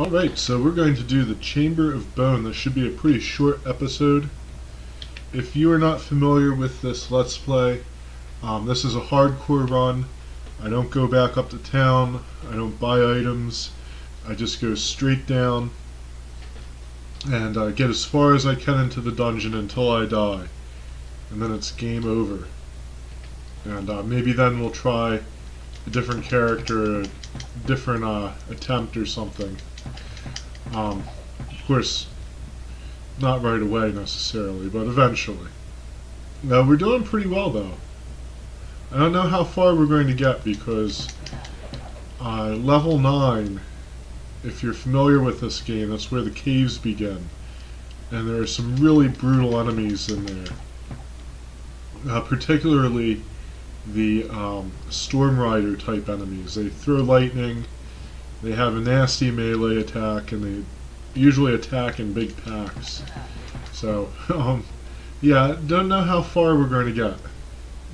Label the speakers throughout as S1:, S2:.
S1: Alright, so we're going to do the Chamber of Bone. This should be a pretty short episode. If you are not familiar with this Let's Play, this is a hardcore run. I don't go back up to town, I don't buy items, I just go straight down and get as far as I can into the dungeon until I die. And then it's game over. And maybe then we'll try a different character, a different attempt or something. Of course, not right away necessarily, but eventually. Now, we're doing pretty well though. I don't know how far we're going to get because level 9, if you're familiar with this game, that's where the caves begin. And there are some really brutal enemies in there. Particularly the Storm Rider type enemies. They throw lightning, they have a nasty melee attack, and they usually attack in big packs. So, yeah, don't know how far we're going to get.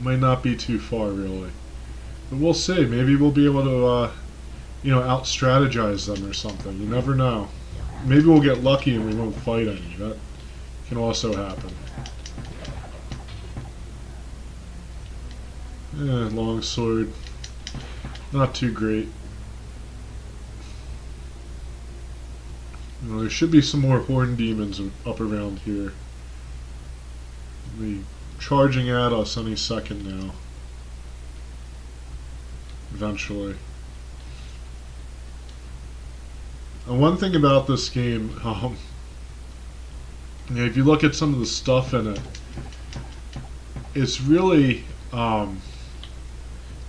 S1: Might not be too far, really. But we'll see. Maybe we'll be able to, out-strategize them or something. You never know. Maybe we'll get lucky and we won't fight any. That can also happen. Long sword. Not too great. There should be some more horn demons up around here. They'll be charging at us any second now. Eventually. And one thing about this game, if you look at some of the stuff in it, it's really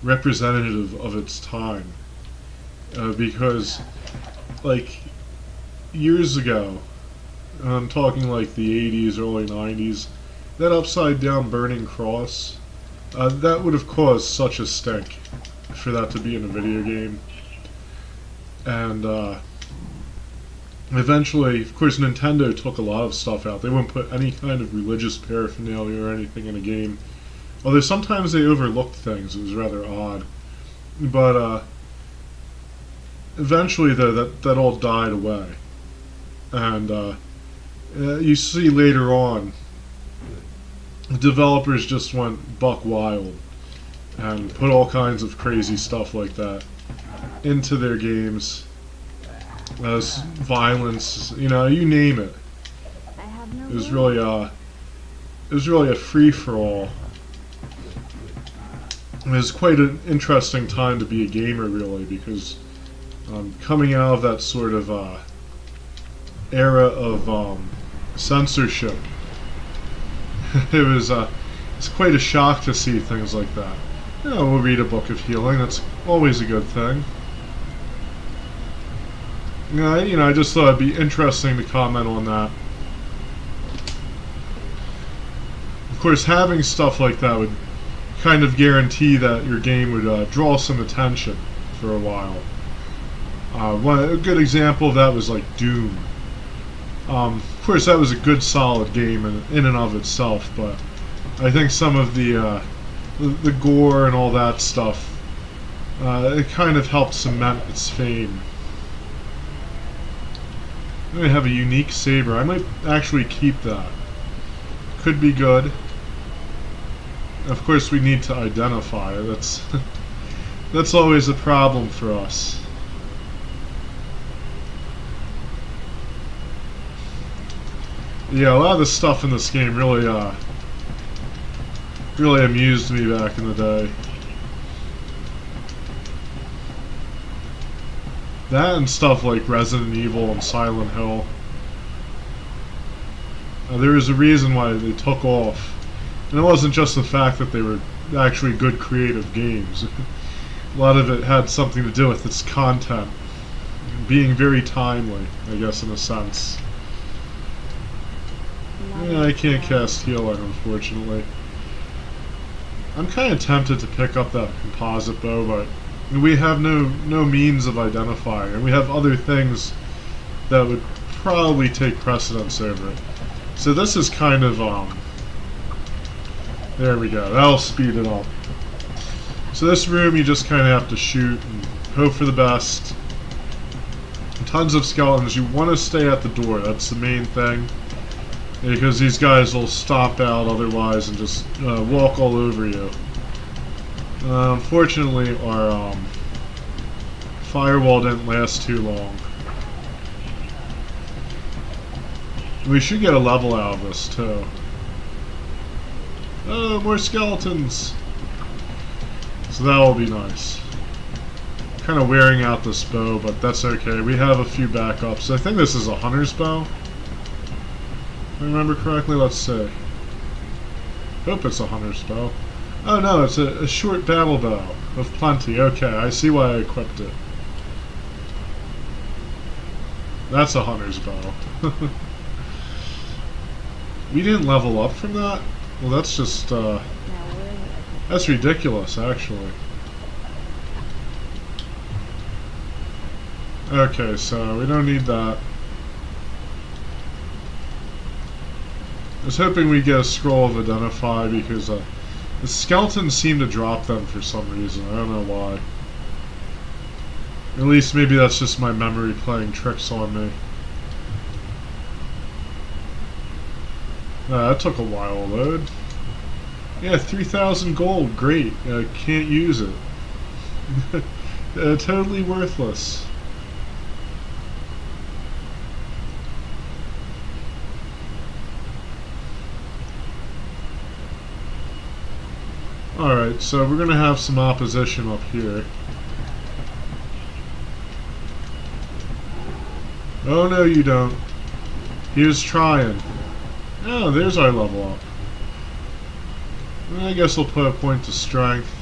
S1: representative of its time. Because, like, years ago, I'm talking like the 80s, early 90s, that upside down burning cross, that would have caused such a stink for that to be in a video game. And eventually, of course, Nintendo took a lot of stuff out. They wouldn't put any kind of religious paraphernalia or anything in a game. Although sometimes they overlooked things. It was rather odd. But eventually, though, that all died away. And you see later on, developers just went buck wild and put all kinds of crazy stuff like that into their games. As violence, you name it. It was really a free-for-all. It was quite an interesting time to be a gamer, really, because coming out of that sort of era of censorship, it's quite a shock to see things like that. We'll read a book of healing. That's always a good thing. I just thought it'd be interesting to comment on that. Of course, having stuff like that would kind of guarantee that your game would draw some attention for a while. A good example of that was like Doom. Of course, that was a good, solid game in and of itself, but I think some of the gore and all that stuff, it kind of helped cement its fame. I have a unique saber. I might actually keep that. Could be good. Of course, we need to identify it. That's always a problem for us. Yeah, a lot of the stuff in this game really amused me back in the day. That and stuff like Resident Evil and Silent Hill. There was a reason why they took off. And it wasn't just the fact that they were actually good creative games. A lot of it had something to do with its content. Being very timely, I guess, in a sense. Yeah, I can't cast healing, unfortunately. I'm kind of tempted to pick up that composite bow, but we have no means of identifying, and we have other things that would probably take precedence over it. So this is kind of, there we go, that'll speed it up. So this room you just kind of have to shoot and hope for the best. tons of skeletons. You want to stay at the door. That's the main thing. Because these guys will stomp out otherwise and just walk all over you. Unfortunately, our firewall didn't last too long. We should get a level out of this, too. Oh, more skeletons! So that will be nice. Kind of wearing out this bow, but that's okay. We have a few backups. I think this is a hunter's bow. If I remember correctly, let's see. Hope it's a hunter's bow. Oh no, it's a short battle bow of plenty. Okay, I see why I equipped it. That's a hunter's bow. We didn't level up from that? Well, that's just, that's ridiculous, actually. Okay, so we don't need that. I was hoping we'd get a scroll of identify because the skeletons seem to drop them for some reason. I don't know why. At least maybe that's just my memory playing tricks on me. That took a while to load. Yeah, 3,000 gold. Great. Can't use it. Totally worthless. Alright, so we're going to have some opposition up here. Oh no you don't. He was trying. Oh, there's our level up. I guess we'll put a point to strength.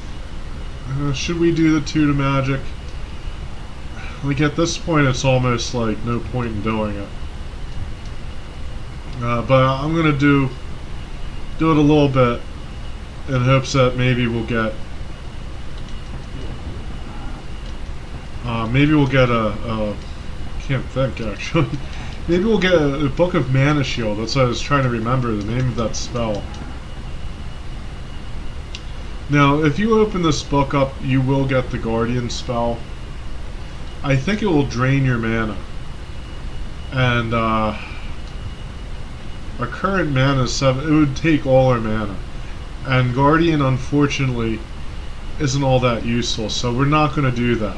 S1: Should we do the 2 to magic? Like at this point it's almost like no point in doing it. But I'm going to do it a little bit in hopes that maybe we'll get a can't think actually. Maybe we'll get a Book of Mana Shield. That's what I was trying to remember, the name of that spell. Now, if you open this book up, you will get the Guardian spell. I think it will drain your mana. And, our current mana is 7. It would take all our mana. And Guardian, unfortunately, isn't all that useful, so we're not going to do that.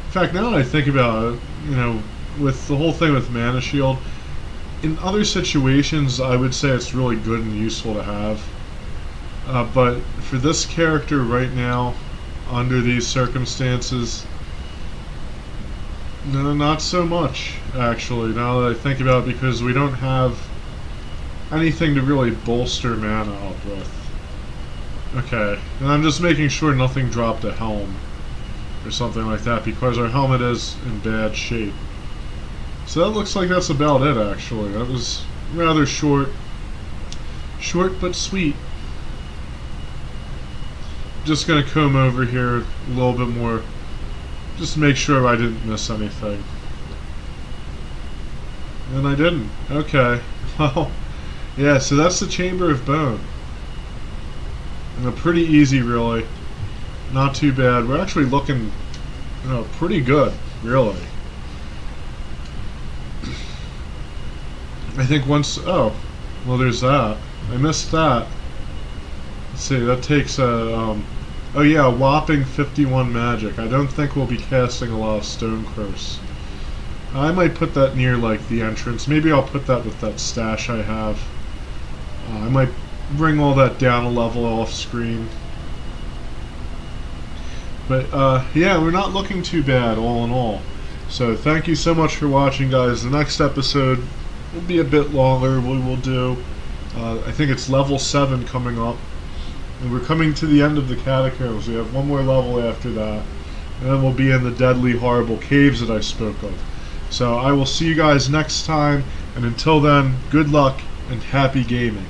S1: In fact, now that I think about it, you know, with the whole thing with Mana Shield, in other situations I would say it's really good and useful to have. But for this character right now, under these circumstances, no, not so much, actually, now that I think about it, because we don't have anything to really bolster mana up with. Okay, and I'm just making sure nothing dropped a helm or something like that, because our helmet is in bad shape. So that looks like that's about it, actually. That was rather short but sweet. Just gonna comb over here a little bit more, just to make sure I didn't miss anything. And I didn't. Okay. Well, yeah, so that's the Chamber of Bone. And pretty easy, really. Not too bad. We're actually looking, you know, pretty good, really. I think once... Oh, well, there's that. I missed that. Let's see, that takes a... oh yeah, a whopping 51 magic. I don't think we'll be casting a lot of Stone Curse. I might put that near, like, the entrance. Maybe I'll put that with that stash I have. I might bring all that down a level off screen. But, yeah, we're not looking too bad, all in all. So, thank you so much for watching, guys. The next episode will be a bit longer. We will do, I think it's level 7 coming up. And we're coming to the end of the Catacombs. We have one more level after that. And then we'll be in the deadly, horrible caves that I spoke of. So, I will see you guys next time. And until then, good luck and happy gaming.